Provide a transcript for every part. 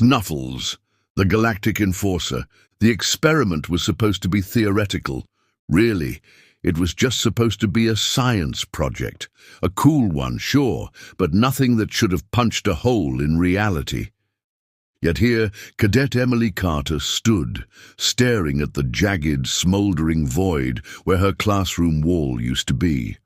Snuffles, the galactic enforcer. The experiment was supposed to be theoretical. Really, it was just supposed to be a science project. A cool one, sure, but nothing that should have punched a hole in reality. Yet here, Cadet Emily Carter stood, staring at the jagged, smouldering void where her classroom wall used to be.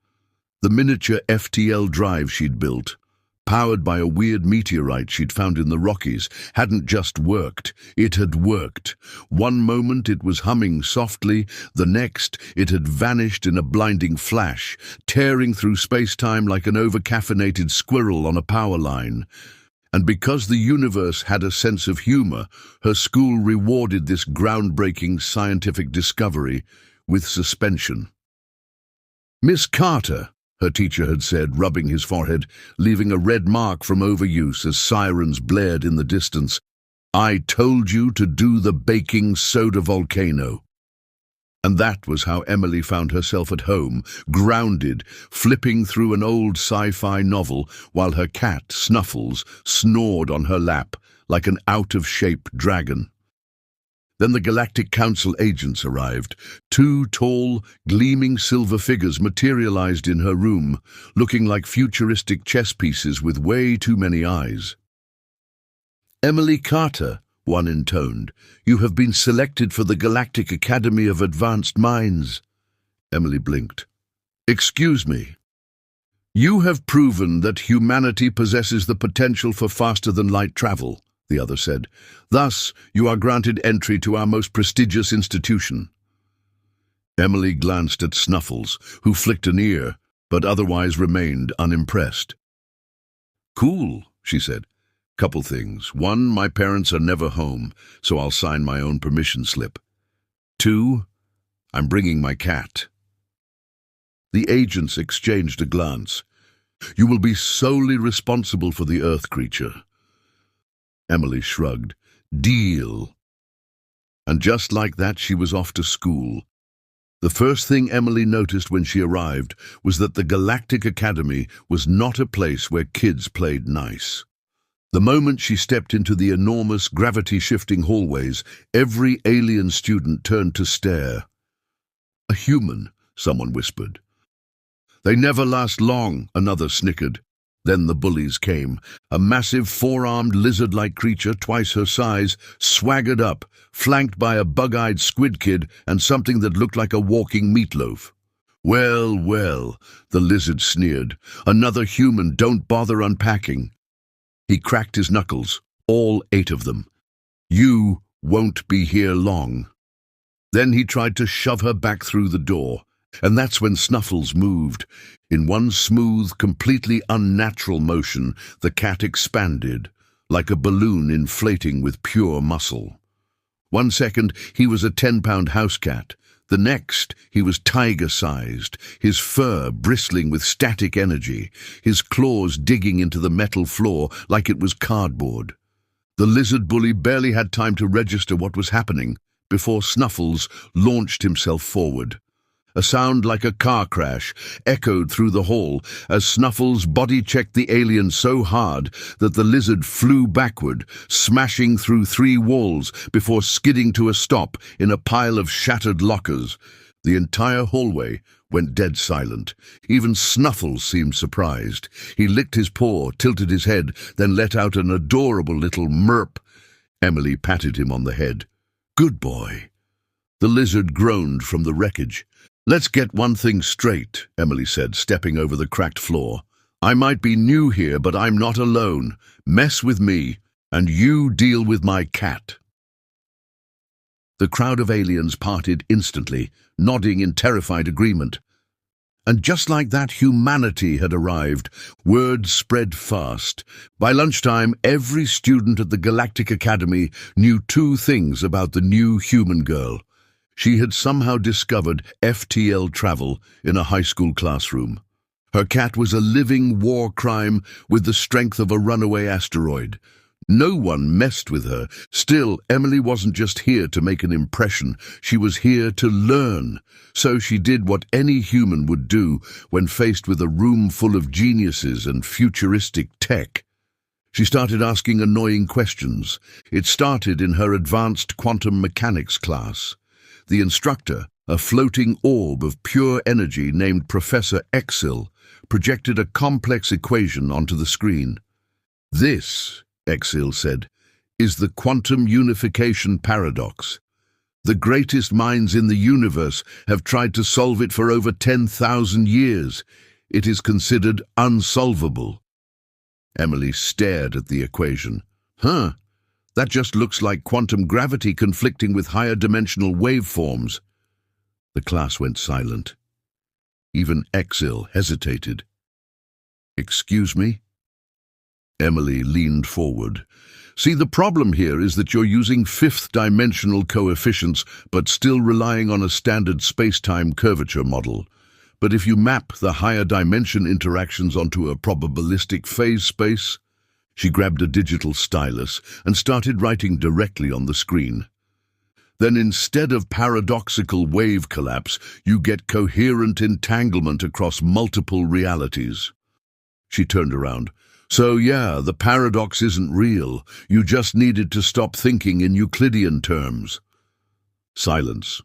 The miniature FTL drive she'd built, powered by a weird meteorite she'd found in the Rockies, hadn't just worked, it had worked. One moment it was humming softly, the next it had vanished in a blinding flash, tearing through space-time like an over-caffeinated squirrel on a power line. And because the universe had a sense of humor, her school rewarded this groundbreaking scientific discovery with suspension. "Miss Carter," her teacher had said, rubbing his forehead, leaving a red mark from overuse as sirens blared in the distance, "I told you to do the baking soda volcano." And that was how Emily found herself at home, grounded, flipping through an old sci-fi novel while her cat, Snuffles, snored on her lap like an out-of-shape dragon. Then the Galactic Council agents arrived. Two tall, gleaming silver figures materialized in her room, looking like futuristic chess pieces with way too many eyes. "Emily Carter," one intoned, "you have been selected for the Galactic Academy of Advanced Minds." Emily blinked. "Excuse me." "You have proven that humanity possesses the potential for faster-than-light travel," the other said. "Thus, you are granted entry to our most prestigious institution." Emily glanced at Snuffles, who flicked an ear, but otherwise remained unimpressed. "Cool," she said. "Couple things. One, my parents are never home, so I'll sign my own permission slip. Two, I'm bringing my cat." The agents exchanged a glance. "You will be solely responsible for the Earth creature." Emily shrugged. "Deal." And just like that, she was off to school. The first thing Emily noticed when she arrived was that the Galactic Academy was not a place where kids played nice. The moment she stepped into the enormous gravity-shifting hallways, every alien student turned to stare. "A human," someone whispered. "They never last long," another snickered. Then the bullies came. A massive four-armed lizard-like creature, twice her size, swaggered up, flanked by a bug-eyed squid kid and something that looked like a walking meatloaf. "Well, well," the lizard sneered. "Another human, don't bother unpacking." He cracked his knuckles, all 8 of them. "You won't be here long." Then he tried to shove her back through the door. And that's when Snuffles moved. In one smooth, completely unnatural motion, the cat expanded, like a balloon inflating with pure muscle. 1 second, he was a 10-pound house cat. The next, he was tiger-sized, his fur bristling with static energy, his claws digging into the metal floor like it was cardboard. The lizard bully barely had time to register what was happening before Snuffles launched himself forward. A sound like a car crash echoed through the hall as Snuffles body-checked the alien so hard that the lizard flew backward, smashing through 3 walls before skidding to a stop in a pile of shattered lockers. The entire hallway went dead silent. Even Snuffles seemed surprised. He licked his paw, tilted his head, then let out an adorable little murp. Emily patted him on the head. "Good boy." The lizard groaned from the wreckage. "Let's get one thing straight," Emily said, stepping over the cracked floor. "I might be new here, but I'm not alone. Mess with me, and you deal with my cat." The crowd of aliens parted instantly, nodding in terrified agreement. And just like that, humanity had arrived. Word spread fast. By lunchtime, every student at the Galactic Academy knew 2 things about the new human girl. She had somehow discovered FTL travel in a high school classroom. Her cat was a living war crime with the strength of a runaway asteroid. No one messed with her. Still, Emily wasn't just here to make an impression. She was here to learn. So she did what any human would do when faced with a room full of geniuses and futuristic tech. She started asking annoying questions. It started in her advanced quantum mechanics class. The instructor, a floating orb of pure energy named Professor Exil, projected a complex equation onto the screen. "This," Exil said, "is the quantum unification paradox. The greatest minds in the universe have tried to solve it for over 10,000 years. It is considered unsolvable." Emily stared at the equation. That just looks like quantum gravity conflicting with higher dimensional waveforms." The class went silent. Even Exil hesitated. "Excuse me?" Emily leaned forward. "See, the problem here is that you're using fifth-dimensional coefficients but still relying on a standard space-time curvature model. But if you map the higher dimension interactions onto a probabilistic phase space..." She grabbed a digital stylus and started writing directly on the screen. "Then instead of paradoxical wave collapse, you get coherent entanglement across multiple realities." She turned around. "So yeah, the paradox isn't real. You just needed to stop thinking in Euclidean terms." Silence.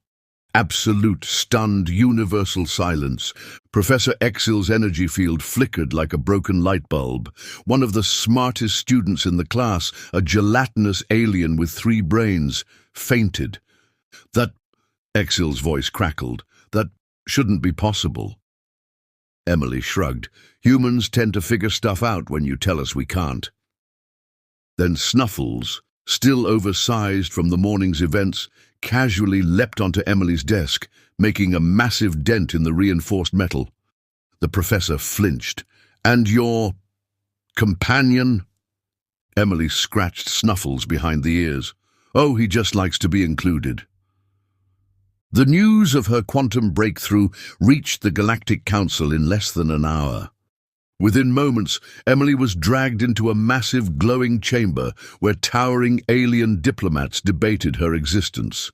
Absolute, stunned, universal silence. Professor Exil's energy field flickered like a broken light bulb. One of the smartest students in the class, a gelatinous alien with 3 brains, fainted. "That," Exil's voice crackled, "that shouldn't be possible." Emily shrugged. "Humans tend to figure stuff out when you tell us we can't." Then Snuffles, still oversized from the morning's events, casually leapt onto Emily's desk, making a massive dent in the reinforced metal. The professor flinched. "And your companion?" Emily scratched Snuffles behind the ears. "Oh, he just likes to be included." The news of her quantum breakthrough reached the Galactic Council in less than an hour. Within moments, Emily was dragged into a massive glowing chamber where towering alien diplomats debated her existence.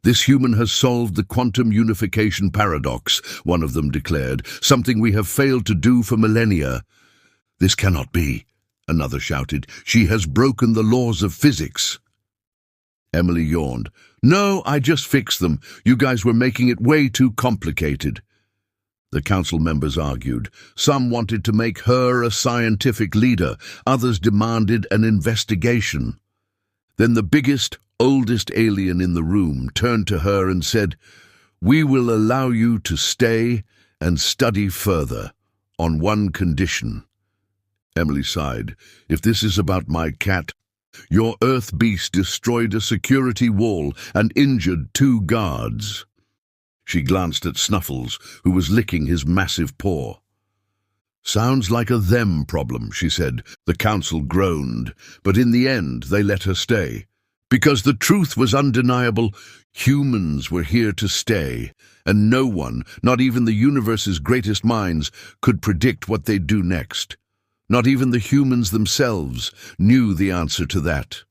"This human has solved the quantum unification paradox," one of them declared, "something we have failed to do for millennia." "This cannot be," another shouted. "She has broken the laws of physics." Emily yawned. "No, I just fixed them. You guys were making it way too complicated." The council members argued. Some wanted to make her a scientific leader. Others demanded an investigation. Then the biggest, oldest alien in the room turned to her and said, "We will allow you to stay and study further, on one condition." Emily sighed. "If this is about my cat, your Earth beast destroyed a security wall and injured 2 guards." She glanced at Snuffles, who was licking his massive paw. "Sounds like a them problem," she said. The council groaned, but in the end they let her stay. Because the truth was undeniable. Humans were here to stay, and no one, not even the universe's greatest minds, could predict what they'd do next. Not even the humans themselves knew the answer to that.